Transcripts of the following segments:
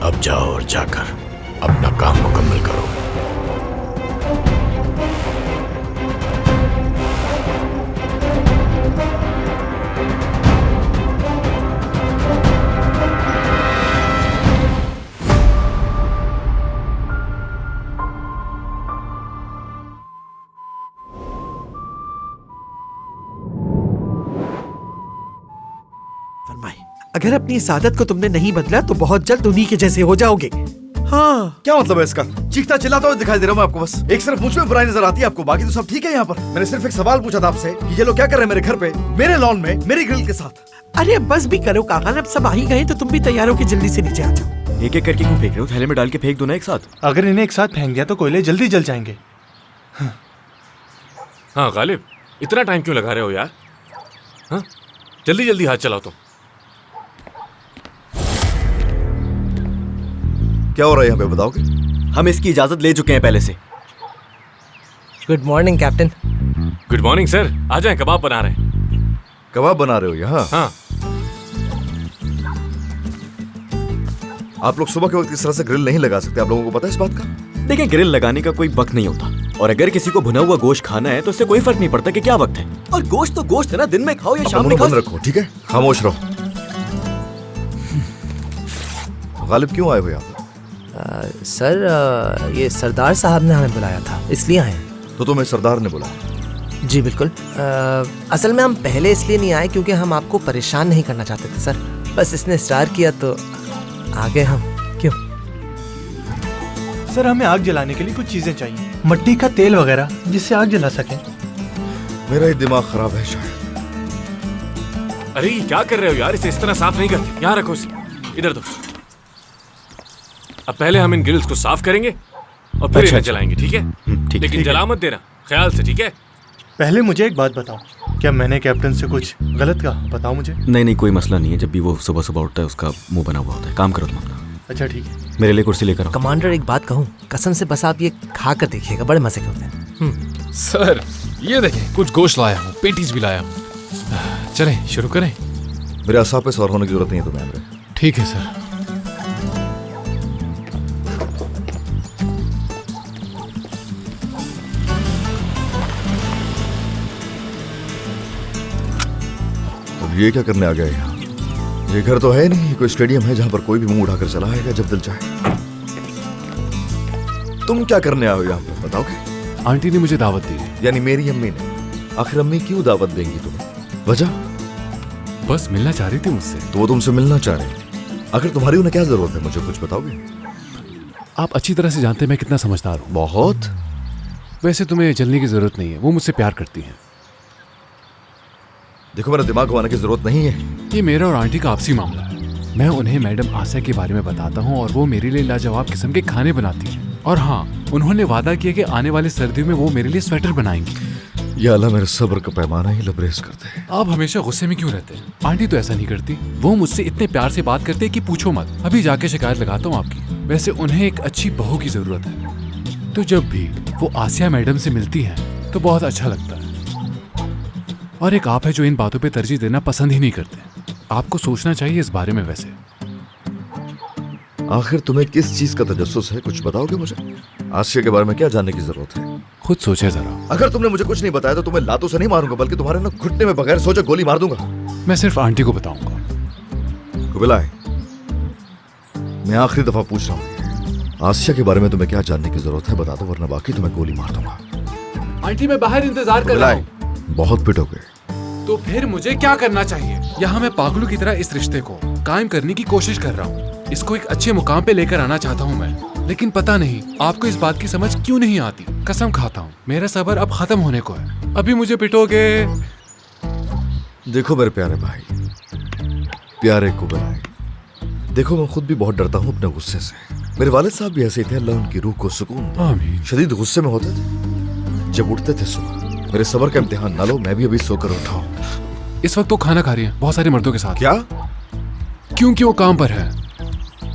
अब जाओ और जाकर अपना काम मुकम्मल करो। अगर अपनी इस आदत को तुमने नहीं बदला तो बहुत जल्द उन्हीं के जैसे हो जाओगे। हाँ, क्या मतलब है इसका? चीखता चिल्लाता हुआ दिखाई दे रहा हूँ मैं आपको, बस एक सिर्फ मुझ में बुराई नजर आती है आपको, बाकी तो सब ठीक है यहाँ पर। मैंने सिर्फ एक सवाल पूछा था आपसे कि ये लोग क्या कर रहे हैं मेरे घर पे, मेरे लॉन में, मेरी ग्रिल के साथ। अरे बस भी करो कागल, अब सब आ ही गए तो तुम भी तैयार हो के जल्दी से नीचे आ जाओ। एक एक करके क्यों फेंक रहे हो? थैले में डाल के फेंक दो ना एक साथ। अगर इन्हें एक साथ फेंक दिया तो कोयले जल्दी जल जाएंगे। हाँ गालिब, इतना टाइम क्यों लगा रहे हो यार? हाँ, जल्दी जल्दी हाथ चलाओ तुम। क्या हो रहा है यहाँ पे, बताओगे? हम इसकी इजाजत ले चुके हैं पहले से। Good morning captain. Good morning sir, आ जाएं, कबाब बना रहे हैं। कबाब बना रहे हो यहाँ? हाँ। आप लोग सुबह के वक्त इस तरह से ग्रिल नहीं लगा सकते, आप लोगों को पता है इस बात का? देखिए, ग्रिल लगाने का कोई वक्त नहीं होता, और अगर किसी को भुना हुआ गोश्त खाना है तो उससे कोई फर्क नहीं पड़ता कि क्या वक्त है। और गोश्त तो गोश्त है ना, दिन में खाओ या शाम में खाओ। बंद रखो, ठीक है? खामोश रहो। गालिब क्यों आए हो यहाँ? सर ये सरदार साहब ने हमें बुलाया था, इसलिए आए। तो तुम्हें सरदार ने बुलाया? जी बिल्कुल। असल में हम पहले इसलिए नहीं आए क्योंकि हम आपको परेशान नहीं करना चाहते थे सर, बस इसने इस्रार किया तो आ गए हम। क्यों सर? हमें आग जलाने के लिए कुछ चीजें चाहिए, मिट्टी का तेल वगैरह जिससे आग जला सके। मेरा ही दिमाग खराब है शायद। अरे क्या कर रहे हो यार, इसे इस तरह साफ नहीं करते। यहाँ रखो इसे, इधर दो। अब पहले हम इन ग्रिल्स को साफ करेंगे और फिर इन्हें जलाएंगे, ठीक है? लेकिन जला मत देना, ख्याल से, ठीक है? पहले मुझे एक बात बताओ, क्या मैंने कैप्टन से कुछ गलत कहा? बताओ मुझे। नहीं, कोई मसला नहीं है। जब भी वो सुबह सुबह उठता है उसका मुंह बना हुआ होता है। काम करो तुम अपना। अच्छा ठीक है। मेरे लिए कुर्सी लेकर आओ। कमांडर एक बात कहूँ, कसम से बस आप ये खा कर देखिएगा, बड़े मजे के होते हैं। सर ये देखें, कुछ गोश्त लाया हूँ, पेटीज भी लाया हूँ। चलें शुरू करें। मेरे असाब पे सवार होने की जरूरत नहीं है तुम्हें। ठीक है सर। ये क्या करने आ गया यहाँ? ये घर तो है नहीं, कोई स्टेडियम है जहाँ पर कोई भी मुंह उठाकर चला आएगा जब दिल चाहे। तुम क्या करने आए हो यहाँ पे, बताओगे? आंटी ने मुझे दावत दी है। यानी मेरी अम्मी ने? आखिर अम्मी क्यों दावत देंगी तुम्हें? वजह? बस मिलना चाह रही थी मुझसे। तो वो तुमसे मिलना चाह रहे? आखिर तुम्हारी उन्हें क्या जरूरत है, मुझे कुछ बताओगे? आप अच्छी तरह से जानते हैं मैं कितना समझदार हूँ। बहुत। वैसे तुम्हें जलने की जरूरत नहीं है, वो मुझसे प्यार करती हैं। देखो, मेरा दिमाग घुमाने की जरूरत नहीं है। ये मेरा और आंटी का आपसी मामला है। मैं उन्हें मैडम आसिया के बारे में बताता हूँ और वो मेरे लिए लाजवाब किस्म के खाने बनाती है। और हाँ, उन्होंने वादा किया कि आने वाली सर्दियों में वो मेरे लिए स्वेटर बनाएंगी। या अल्लाह, मेरे सब्र का पैमाना ही लबरेज करते हैं। आप हमेशा गुस्से में क्यों रहते हैं? आंटी तो ऐसा नहीं करती, वो मुझसे इतने प्यार से बात करते हैं कि पूछो मत। अभी जाके शिकायत लगाता हूँ आपकी। वैसे उन्हें एक अच्छी बहू की जरूरत है, तो जब भी वो आसिया मैडम से मिलती है तो बहुत अच्छा लगता है। और एक आप है जो इन बातों पे तरजीह देना पसंद ही नहीं करते। आपको सोचना चाहिए इस बारे में। वैसे आखिर तुम्हें किस चीज का तजस्सुस है, कुछ बताओगे मुझे? आसिया के बारे में क्या जानने की जरूरत है? खुद सोचे जरा। अगर तुमने मुझे कुछ नहीं बताया तो तुम्हें लातों से नहीं मारूंगा, बल्कि तुम्हारे ना घुटने में बगैर सोचे गोली मार दूंगा। मैं सिर्फ आंटी को बताऊंगा। कुबिलाई, मैं आखिरी दफा पूछ रहा हूँ, आसिया के बारे में तुम्हें क्या जानने की जरूरत है? बता दो, वरना बाकी तुम्हें गोली मार दूंगा। आंटी मैं बाहर इंतजार कर रहा हूँ। बहुत पिटोगे। तो फिर मुझे क्या करना चाहिए? यहाँ मैं पागलों की तरह इस रिश्ते को कायम करने की कोशिश कर रहा हूँ। इसको एक अच्छे मुकाम पे लेकर आना चाहता हूँ मैं, लेकिन पता नहीं आपको इस बात की समझ क्यों नहीं आती। कसम खाता हूँ, मेरा सब्र अब खत्म होने को है। अभी मुझे पिटोगे? देखो मेरे प्यारे भाई, प्यारे कुबिलाई, देखो मैं खुद भी बहुत डरता हूँ अपने गुस्से से। मेरे वालिद साहब भी ऐसे थे, अल्लाह उनकी रूह को सुकून दे। आमीन। शदीद गुस्से में होते थे जब उठते थे सुबह। मेरे सब्र का इम्तिहान ना लो, मैं भी अभी सोकर उठाऊं। इस वक्त तो खाना खा रही है बहुत सारे मर्दों के साथ। क्या? क्योंकि वो काम पर है।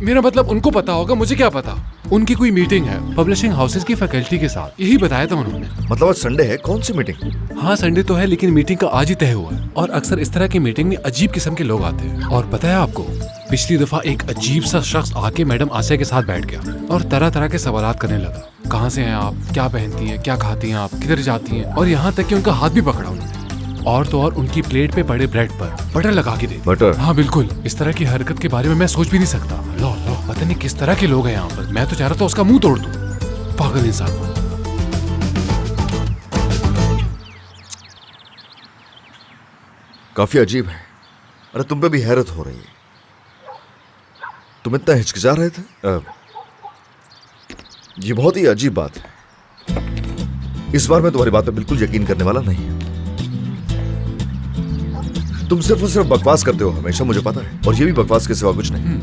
मेरा मतलब उनको पता होगा, मुझे क्या पता। उनकी कोई मीटिंग है पब्लिशिंग हाउसेस की फैकल्टी के साथ, यही बताया था उन्होंने। मतलब आज संडे है? कौन सी मीटिंग? हाँ संडे तो है, लेकिन मीटिंग का आज ही तय हुआ है। और अक्सर इस तरह की मीटिंग में अजीब किस्म के लोग आते हैं। और पता है आपको, पिछली दफा एक अजीब सा शख्स आके मैडम आसिया के साथ बैठ गया और तरह तरह के सवालात करने लगा। कहाँ से हैं आप, क्या पहनती हैं, क्या खाती हैं आप, किधर जाती हैं, और यहाँ तक कि उनका हाथ भी पकड़ा उन्होंने। और तो और उनकी प्लेट पे पड़े ब्रेड पर बटर लगा के दे। बटर? हाँ बिल्कुल। इस तरह की हरकत के बारे में मैं सोच भी नहीं सकता। लो लो, पता नहीं किस तरह के लोग हैं यहाँ पर। मैं तो चाह रहा था उसका मुंह तोड़ दूं, पागल इंसान। काफी अजीब है। अरे तुम पे भी हैरत हो रही है। तुम इतना हिचकिचा रहे थे। ये बहुत ही अजीब बात है। इस बार मैं तुम्हारी बात पे बिल्कुल यकीन करने वाला नहीं। तुम सिर्फ और सिर्फ बकवास करते हो हमेशा, मुझे पता है, और ये भी बकवास के सिवा कुछ नहीं।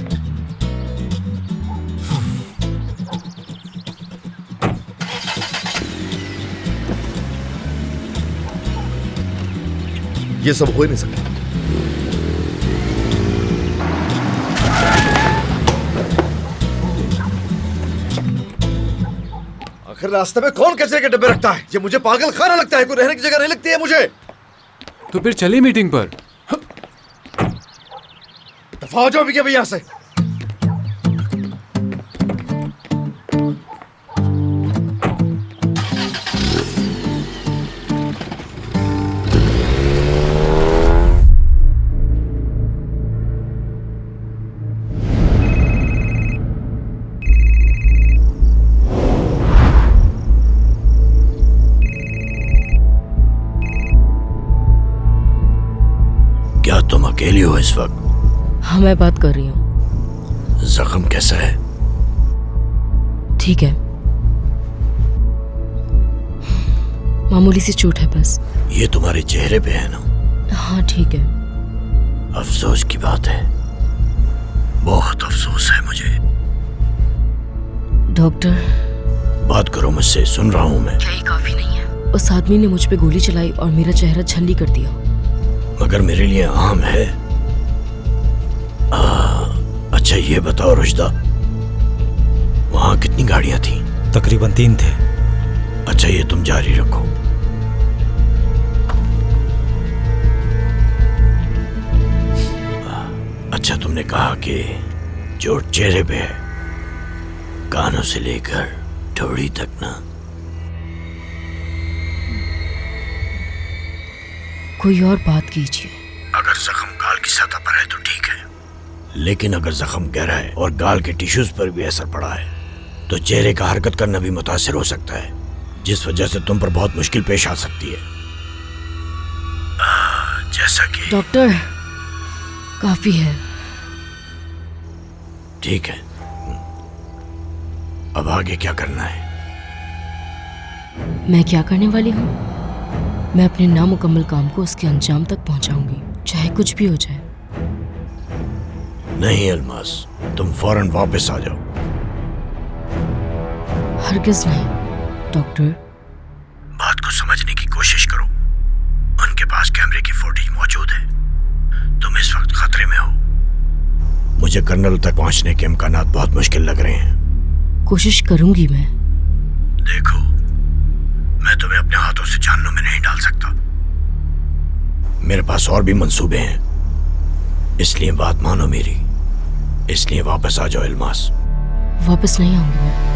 ये सब हो ही नहीं सकता। आखिर रास्ते में कौन कचरे के डब्बे रखता है? ये मुझे पागल खाना लगता है। कोई रहने की जगह नहीं लगती है मुझे। तो फिर चलिए मीटिंग पर। दफा हो जाओ भी क्या भैया से। क्या तुम अकेली हो इस वक्त? हाँ, मैं बात कर रही हूँ। जख्म कैसा है? ठीक है, मामूली सी चोट है बस। ये तुम्हारे चेहरे पे है ना? हाँ ठीक है। अफसोस की बात है, बहुत अफसोस है मुझे। डॉक्टर, बात करो मुझसे, सुन रहा हूँ मैं। क्या ये काफी नहीं है? उस आदमी ने मुझ पे गोली चलाई और मेरा चेहरा छल्ली कर दिया। मगर मेरे लिए आम है। अच्छा ये बताओ रुशदा, वहां कितनी गाड़ियां थी? तकरीबन 3 थे। अच्छा ये तुम जारी रखो। अच्छा तुमने कहा कि चोट चेहरे पे है, कानों से लेकर ठोड़ी तक ना? कोई और बात कीजिए। अगर जख्म गाल की सतह पर है तो ठीक है, लेकिन अगर जख्म गहरा है और गाल के टिश्यूज पर भी असर पड़ा है तो चेहरे का हरकत करना भी मुतासिर हो सकता है, जिस वजह से तुम पर बहुत मुश्किल पेश आ सकती है। जैसा कि डॉक्टर, काफी है। ठीक है, अब आगे क्या करना है? मैं क्या करने वाली हूँ? मैं अपने नामुकम्मल काम को उसके अंजाम तक पहुंचाऊंगी, चाहे कुछ भी हो जाए। नहीं अल्मास, तुम फौरन वापस आ जाओ। हरगिज नहीं डॉक्टर। बात को समझने की कोशिश करो। उनके पास कैमरे की फुटेज मौजूद है। तुम इस वक्त खतरे में हो। मुझे कर्नल तक पहुंचने के इम्कानात बहुत मुश्किल लग रहे हैं। कोशिश करूंगी मैं। देखो, मैं तुम्हें अपने हाथों से जानों में नहीं डाल सकता। मेरे पास और भी मंसूबे हैं, इसलिए बात मानो मेरी। इसलिए वापस आ जाओ इल्मास। वापस नहीं आऊंगी मैं।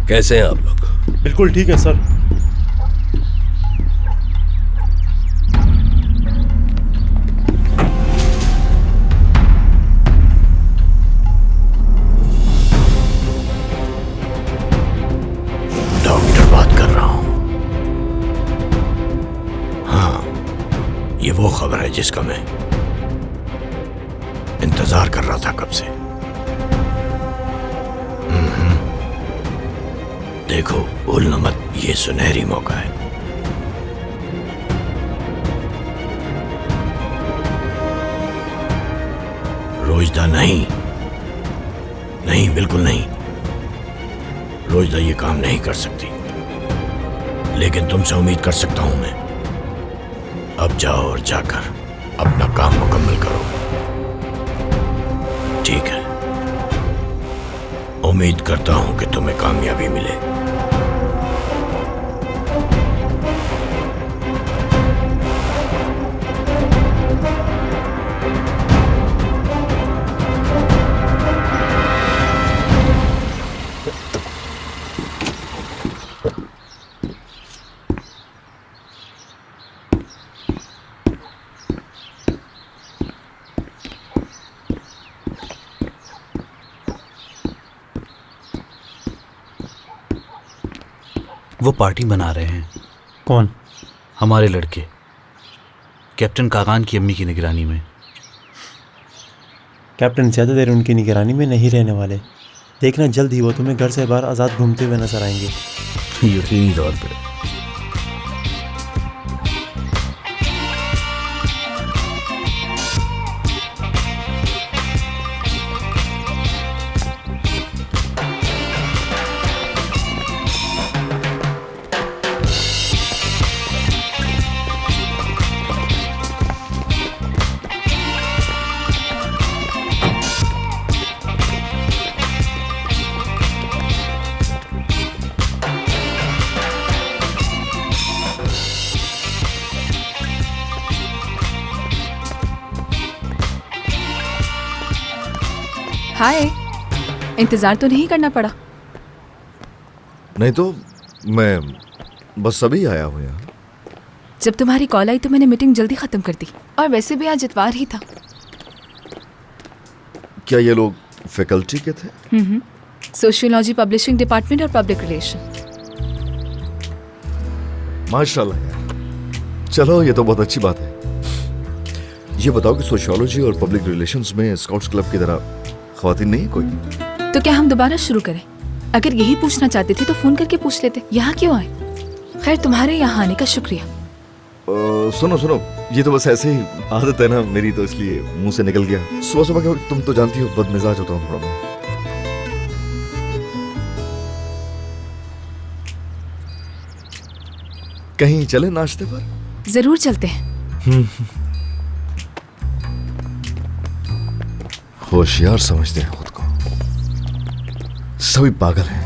कैसे हैं आप लोग? बिल्कुल ठीक है सर। डॉक्टर बात कर रहा हूं। हाँ, ये वो खबर है जिसका मैं इंतजार कर रहा था कब से। देखो, भूलना मत, ये सुनहरी मौका है। रोजदा नहीं, नहीं, बिल्कुल नहीं। रोजदा ये काम नहीं कर सकती, लेकिन तुमसे उम्मीद कर सकता हूं मैं। अब जाओ और जाकर अपना काम मुकम्मल करो, ठीक है? उम्मीद करता हूं कि तुम्हें कामयाबी मिले। वो पार्टी बना रहे हैं। कौन? हमारे लड़के, कैप्टन कागान की अम्मी की निगरानी में। कैप्टन ज़्यादा देर उनकी निगरानी में नहीं रहने वाले। देखना जल्द ही वो तुम्हें घर से बाहर आज़ाद घूमते हुए नजर आएंगे। यकीनी तौर पर। हाय, इंतजार तो नहीं करना पड़ा? नहीं तो मैं बस अभी आया हूँ यहाँ। जब तुम्हारी कॉल आई तो मैंने मीटिंग जल्दी खत्म कर दी, और वैसे भी आज इतवार ही था। क्या ये लोग फैकल्टी के थे? सोशियोलॉजी पब्लिशिंग डिपार्टमेंट और पब्लिक रिलेशन। माशाल्लाह यार, चलो ये तो बहुत अच्छी बात है। ये बताओ कि सोशियोलॉजी और पब्लिक रिलेशंस में स्काउट्स क्लब की तरह ख्वातीन नहीं कोई? तो क्या हम दोबारा शुरू करें? अगर यही पूछना चाहते थे तो फोन करके पूछ लेते। यहाँ क्यों आए? खैर, तुम्हारे यहाँ आने का शुक्रिया। सुनो सुनो, ये तो बस ऐसे ही आदत है ना मेरी, तो इसलिए मुंह से निकल गया। सुबह सुबह के तुम तो जानती हो बदमिजाज होता हूँ थोड़ा मैं। कहीं चले नाश्ते पर? जरूर चलते हैं। होशियार समझते हैं खुद को, सभी पागल हैं।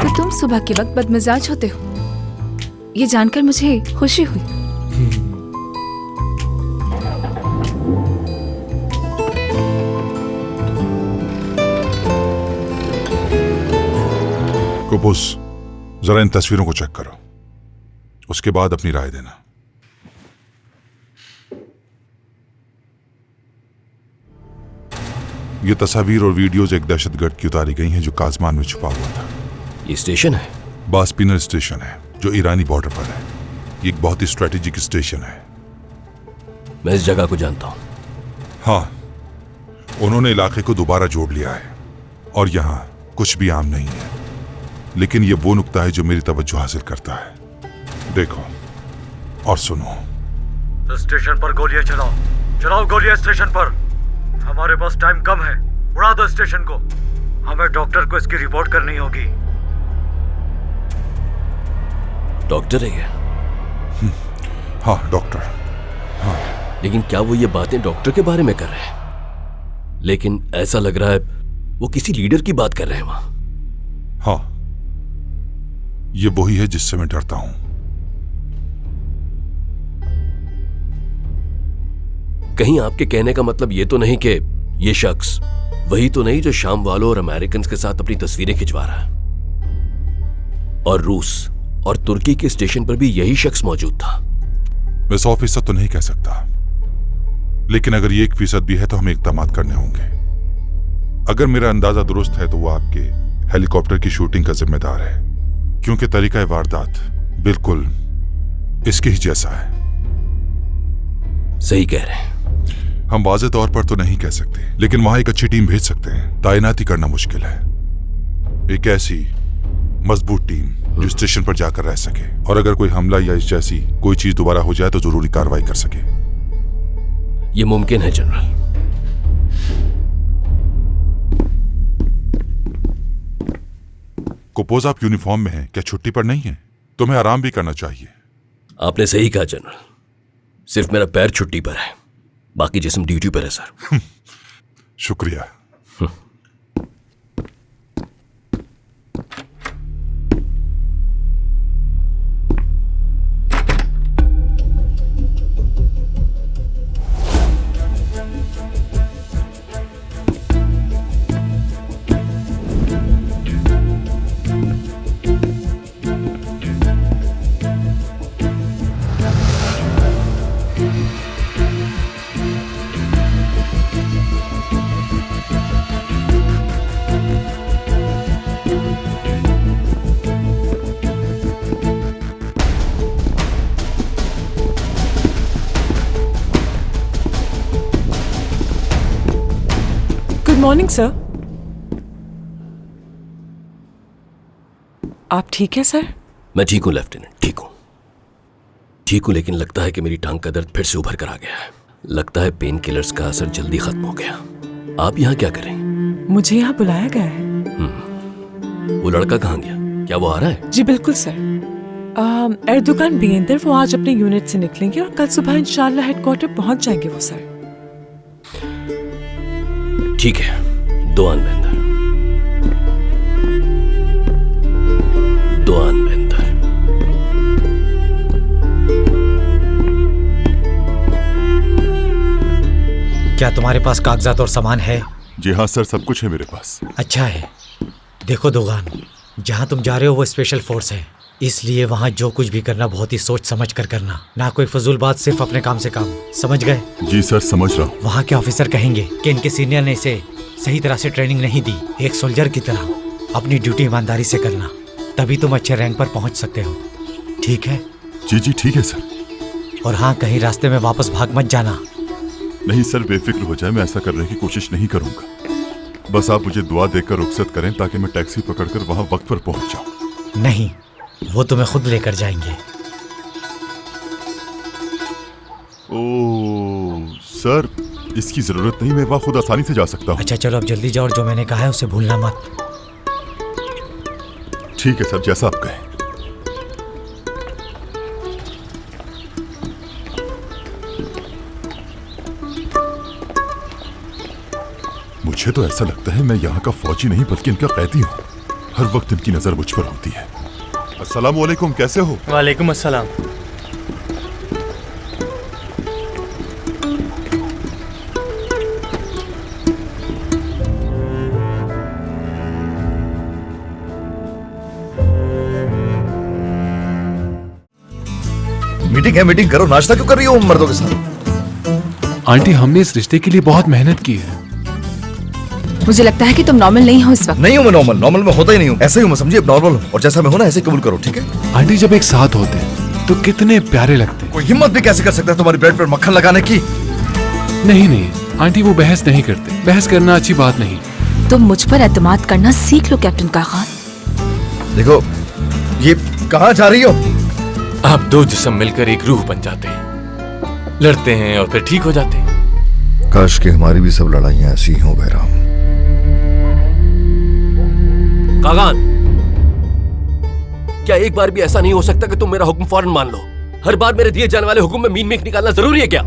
तो तुम सुबह के वक्त बदमिजाज होते हो, ये जानकर मुझे खुशी हुई। कुपुस, जरा इन तस्वीरों को चेक करो, उसके बाद अपनी राय देना। ये तस्वीर और वीडियोज एक दहशतगर्द की उतारी गई हैं जो काजमान में छुपा हुआ था। ये स्टेशन है? बासपिनर स्टेशन है जो ईरानी बॉर्डर पर है। ये एक बहुत ही स्ट्रेटेजिक स्टेशन है। मैं इस जगह को जानता हूं। हाँ, उन्होंने इलाके को दोबारा जोड़ लिया है और यहां कुछ भी आम नहीं है, लेकिन ये वो नुक्ता है जो मेरी तवज्जो हासिल करता है। देखो और सुनो। स्टेशन पर गोलियां चलाओ, चलाओ गोलियां स्टेशन पर। हमारे पास टाइम कम है, उड़ा दो स्टेशन को। हमें डॉक्टर को इसकी रिपोर्ट करनी होगी। डॉक्टर है ये? हाँ डॉक्टर। हाँ, लेकिन क्या वो ये बातें डॉक्टर के बारे में कर रहे हैं? लेकिन ऐसा लग रहा है वो किसी लीडर की बात कर रहे हैं वहां। हाँ, ये वही है जिससे मैं डरता हूं। कहीं आपके कहने का मतलब ये तो नहीं कि ये शख्स वही तो नहीं जो शाम वालों और अमेरिकन के साथ अपनी तस्वीरें खिंचवा रहा है? और रूस और तुर्की के स्टेशन पर भी यही शख्स मौजूद था। मैं 100% तो नहीं कह सकता, लेकिन अगर ये 1% भी है तो हमें इक़दामात करने होंगे। अगर मेरा अंदाजा दुरुस्त है तो वो आपके हेलीकॉप्टर की शूटिंग का जिम्मेदार है, क्योंकि तरीका वारदात बिल्कुल इसके ही जैसा है। सही कह रहे हैं। हम वाज़े तौर पर तो नहीं कह सकते, लेकिन वहां एक अच्छी टीम भेज सकते हैं। तैनाती करना मुश्किल है, एक ऐसी मजबूत टीम जो स्टेशन पर जाकर रह सके, और अगर कोई हमला या इस जैसी कोई चीज दोबारा हो जाए तो जरूरी कार्रवाई कर सके। ये मुमकिन है जनरल। कुपोज, आप यूनिफॉर्म में हैं, क्या छुट्टी पर नहीं है? तुम्हें आराम भी करना चाहिए। आपने सही कहा जनरल, सिर्फ मेरा पैर छुट्टी पर है, बाकी जिस्म ड्यूटी पर है सर। शुक्रिया। Good morning sir. आप ठीक है सर? मैं ठीक हूँ लेफ्टिनेंट, ठीक हूँ, लेकिन लगता है कि मेरी टांग का दर्द फिर से उभर कर आ गया है। लगता है पेन किलर्स का असर जल्दी खत्म हो गया। आप यहाँ क्या करें? मुझे यहाँ बुलाया गया है। वो लड़का कहाँ गया? क्या वो आ रहा है? जी बिल्कुल सर। एर्दोगान बियेंदर वो आज अपने यूनिट से निकलेंगे और कल सुबह इंशाल्लाह हेडक्वार्टर पहुंच जाएंगे वो सर। ठीक है, दुआन बेंदर, दुआन बेंदर। क्या तुम्हारे पास कागजात और सामान है? जी हाँ सर, सब कुछ है मेरे पास। अच्छा है। देखो दोगान, जहाँ तुम जा रहे हो वो स्पेशल फोर्स है, इसलिए वहाँ जो कुछ भी करना बहुत ही सोच समझ कर करना, ना कोई फजूल बात, सिर्फ अपने काम से काम। समझ गए? जी सर, समझ रहा हूँ। वहाँ के ऑफिसर कहेंगे कि इनके सीनियर ने इसे सही तरह से ट्रेनिंग नहीं दी। एक सोल्जर की तरह अपनी ड्यूटी ईमानदारी से करना, तभी तुम अच्छे रैंक पर पहुँच सकते हो। ठीक है? जी ठीक है सर। और हाँ, कहीं रास्ते में वापस भाग मत जाना। नहीं सर, बेफिक्र हो जाए, मैं ऐसा करने की कोशिश नहीं करूंगा। बस आप मुझे दुआ देकर रुखसत करें ताकि मैं टैक्सी पकड़कर वहाँ वक्त पर पहुँच जाऊँ। नहीं, वो तुम्हें खुद लेकर जाएंगे। ओह सर, इसकी जरूरत नहीं, मैं वहाँ खुद आसानी से जा सकता हूँ। अच्छा चलो अब जल्दी जाओ और जो मैंने कहा है उसे भूलना मत। ठीक है सर, जैसा आप कहें। मुझे तो ऐसा लगता है मैं यहाँ का फौजी नहीं बल्कि इनका कैदी हूँ। हर वक्त इनकी नजर मुझ पर होती है। अस्सलाम वालेकुम, कैसे हो? वालेकुम अस्सलाम। मीटिंग है, मीटिंग करो। नाश्ता क्यों कर रही हो मर्दों के साथ? आंटी, हमने इस रिश्ते के लिए बहुत मेहनत की है। मुझे लगता है कि तुम नॉर्मल नहीं हो इस वक्त। नहीं हूँ मैं नॉर्मल में होता ही नहीं हूँ। ऐसा ही हूँ मैं, समझिए। अब नॉर्मल हूँ और जैसा मैं हूँ ना ऐसे कबूल करो, ठीक है? आंटी, जब एक साथ होते हैं तो कितने प्यारे लगते हैं। कोई हिम्मत भी कैसे कर सकता है तुम्हारी ब्रेड पर मक्खन लगाने की? नहीं आंटी, वो बहस नहीं करते। बहस करना अच्छी बात नहीं। तुम मुझ पर एतमाद करना सीख लो कैप्टन कागान। देखो, ये कहाँ जा रही हो? आप दो जिस्म मिलकर एक रूह बन जाते हैं, लड़ते हैं और फिर ठीक हो जाते हैं। काश कि हमारी भी सब लड़ाइयाँ ऐसी ही हों बहराम। कागान, क्या एक बार भी ऐसा नहीं हो सकता कि तुम मेरा हुक्म फौरन मान लो? हर बार मेरे दिए जाने वाले हुक्म में मीन मीख निकालना जरूरी है क्या?